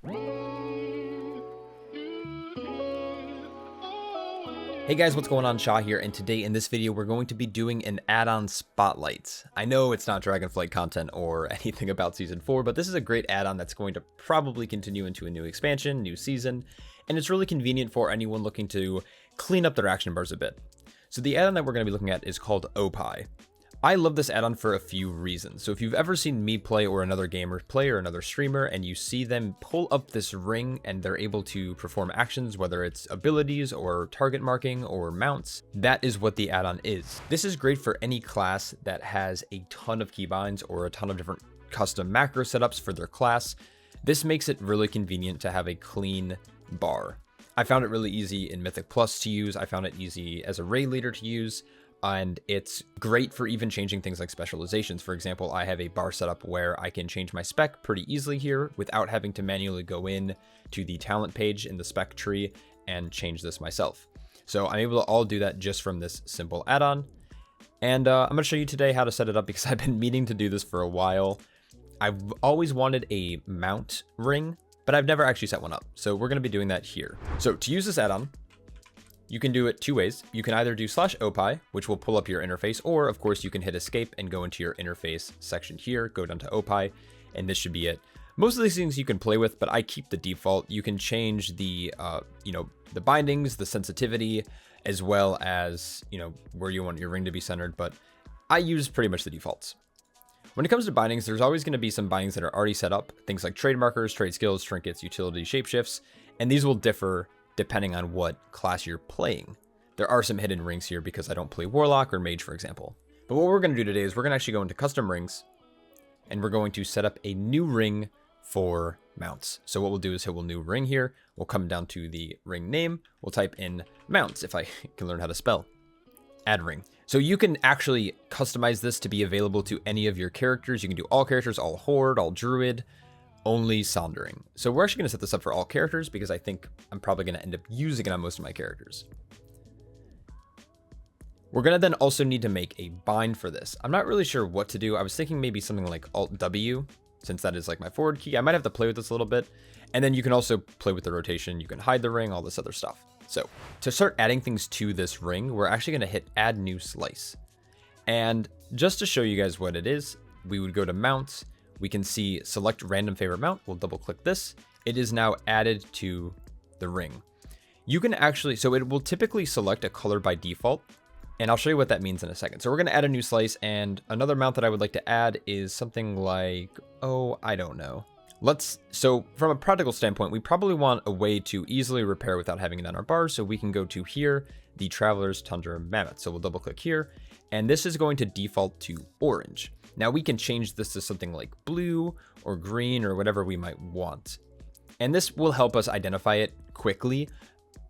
Hey guys, what's going on? Shaw here, and today in this video we're going to be doing an add-on spotlight. I know it's not Dragonflight content or anything about Season 4, but this is a great add-on that's going to probably continue into a new expansion, new season, and it's really convenient for anyone looking to clean up their action bars a bit. So the add-on that we're going to be looking at is called Opie. I love this add-on for a few reasons. So if you've ever seen me play or another gamer play or another streamer and you see them pull up this ring and they're able to perform actions, whether it's abilities or target marking or mounts, that is what the add-on is. This is great for any class that has a ton of keybinds or a ton of different custom macro setups for their class. This makes it really convenient to have a clean bar. I found it really easy in Mythic Plus to use. I found it easy as a raid leader to use. And it's great for even changing things like specializations. For example, I have a bar setup where I can change my spec pretty easily here without having to manually go in to the talent page in the spec tree and change this myself. So I'm able to all do that just from this simple add-on. And I'm going to show you today how to set it up because I've been meaning to do this for a while. I've always wanted a mount ring, but I've never actually set one up. So we're going to be doing that here. So to use this add-on, you can do it two ways. You can either do /Opie, which will pull up your interface, or of course you can hit escape and go into your interface section here, go down to Opie, and this should be it. Most of these things you can play with, but I keep the default. You can change the, the bindings, the sensitivity, as well as, where you want your ring to be centered, but I use pretty much the defaults. When it comes to bindings, there's always going to be some bindings that are already set up, things like trade markers, trade skills, trinkets, utility, shapeshifts, and these will differ depending on what class you're playing. There are some hidden rings here because I don't play Warlock or Mage, for example. But what we're going to do today is we're going to actually go into custom rings and we're going to set up a new ring for mounts. So what we'll do is hit new ring here. We'll come down to the ring name. We'll type in mounts, if I can learn how to spell. Add ring. So you can actually customize this to be available to any of your characters. You can do all characters, all Horde, all Druid, only Sondering. So we're actually going to set this up for all characters because I think I'm probably going to end up using it on most of my characters. We're going to then also need to make a bind for this. I'm not really sure what to do. I was thinking maybe something like Alt W, since that is like my forward key. I might have to play with this a little bit. And then you can also play with the rotation. You can hide the ring, all this other stuff. So to start adding things to this ring, we're actually going to hit add new slice. And just to show you guys what it is, we would go to mounts. We can see select random favorite mount. We'll double click this. It is now added to the ring. You can actually, so it will typically select a color by default, and I'll show you what that means in a second. So we're going to add a new slice, and another mount that I would like to add is something like, I don't know. So from a practical standpoint, we probably want a way to easily repair without having it on our bars. So we can go to here, the Traveler's Tundra Mammoth. So we'll double click here, and this is going to default to orange. Now we can change this to something like blue or green or whatever we might want. And this will help us identify it quickly,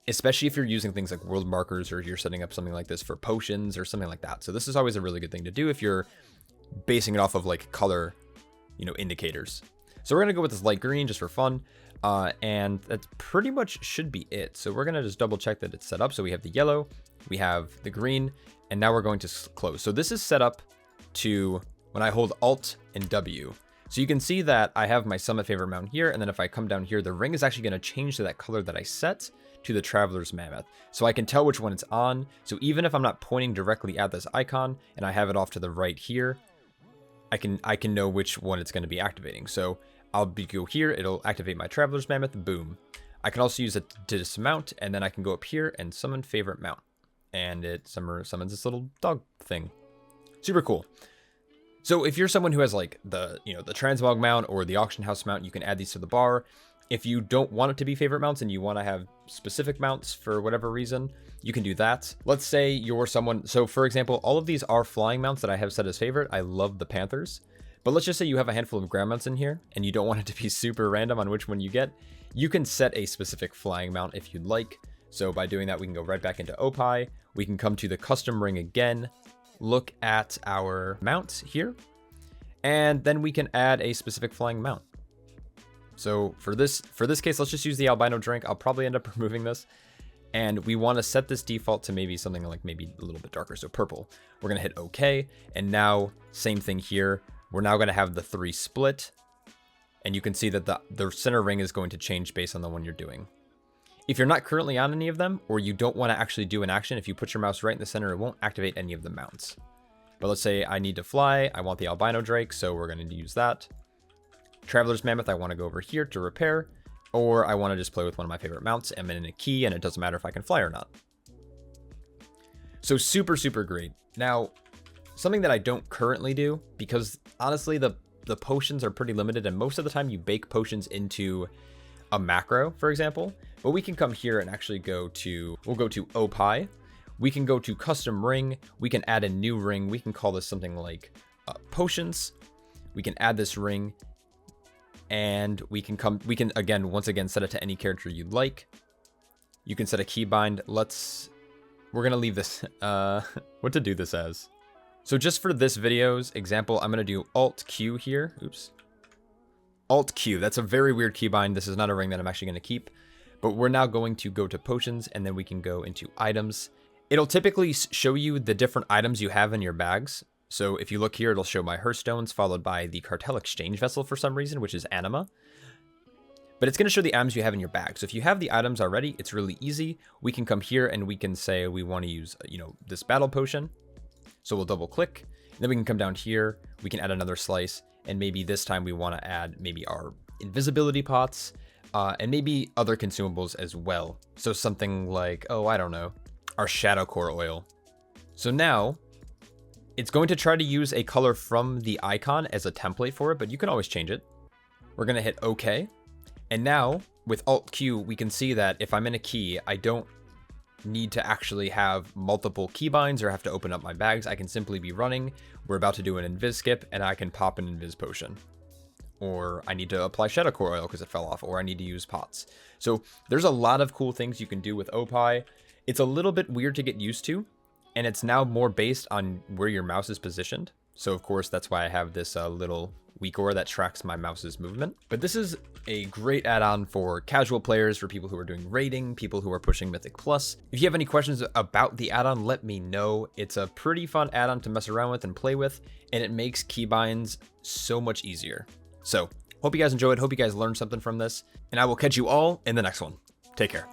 especially if you're using things like world markers or you're setting up something like this for potions or something like that. So this is always a really good thing to do if you're basing it off of like color, indicators. So we're going to go with this light green just for fun. And that pretty much should be it. So we're going to just double check that it's set up. So we have the yellow, we have the green, and now we're going to close. So this is set up to when I hold Alt and W. So you can see that I have my summit favorite mount here. And then if I come down here, the ring is actually going to change to that color that I set to the Traveler's Mammoth. So I can tell which one it's on. So even if I'm not pointing directly at this icon and I have it off to the right here, I can know which one it's going to be activating. So go here, it'll activate my Traveler's Mammoth, boom. I can also use it to dismount, and then I can go up here and summon favorite mount. And it summons this little dog thing. Super cool. So if you're someone who has like the transmog mount or the auction house mount, you can add these to the bar. If you don't want it to be favorite mounts and you want to have specific mounts for whatever reason, you can do that. Let's say you're someone, so for example, all of these are flying mounts that I have set as favorite. I love the Panthers, but let's just say you have a handful of ground mounts in here and you don't want it to be super random on which one you get. You can set a specific flying mount if you'd like. So by doing that, we can go right back into Opie. We can come to the custom ring again, look at our mounts here, and then we can add a specific flying mount. So for this case, let's just use the albino drink. I'll probably end up removing this. And we want to set this default to maybe something like maybe a little bit darker, so purple. We're going to hit OK. And now same thing here. We're now going to have the 3 split. And you can see that the center ring is going to change based on the one you're doing. If you're not currently on any of them, or you don't want to actually do an action, if you put your mouse right in the center, it won't activate any of the mounts. But let's say I need to fly, I want the albino drake, so we're going to use that. Traveler's mammoth, I want to go over here to repair, or I want to just play with one of my favorite mounts. I'm in a key, and it doesn't matter if I can fly or not. So super, super great. Now, something that I don't currently do, because honestly, the potions are pretty limited, and most of the time you bake potions into a macro, for example. But we can come here and actually we'll go to Opie. We can go to custom ring. We can add a new ring. We can call this something like potions. We can add this ring, and we can again, once again, set it to any character you'd like. You can set a keybind. We're going to leave this, what to do this as. So just for this video's example, I'm going to do Alt Q here. Oops. Alt Q. That's a very weird keybind. This is not a ring that I'm actually going to keep. But we're now going to go to potions, and then we can go into items. It'll typically show you the different items you have in your bags. So if you look here, it'll show my Hearthstones, followed by the Cartel Exchange Vessel for some reason, which is Anima. But it's going to show the items you have in your bag. So if you have the items already, it's really easy. We can come here and we can say we want to use, this battle potion. So we'll double click. Then we can come down here. We can add another slice. And maybe this time we want to add maybe our invisibility pots. And maybe other consumables as well. So something like, I don't know, our shadow core oil. So now it's going to try to use a color from the icon as a template for it, but you can always change it. We're going to hit OK. And now with Alt Q, we can see that if I'm in a key, I don't need to actually have multiple keybinds or have to open up my bags. I can simply be running. We're about to do an invis skip, and I can pop an invis potion. Or I need to apply shadow core oil because it fell off, or I need to use pots. So there's a lot of cool things you can do with Opie. It's a little bit weird to get used to, and it's now more based on where your mouse is positioned. So of course, that's why I have this little weak aura that tracks my mouse's movement. But this is a great add-on for casual players, for people who are doing raiding, people who are pushing Mythic Plus. If you have any questions about the add-on, let me know. It's a pretty fun add-on to mess around with and play with, and it makes keybinds so much easier. So, hope you guys enjoyed, hope you guys learned something from this, and I will catch you all in the next one. Take care.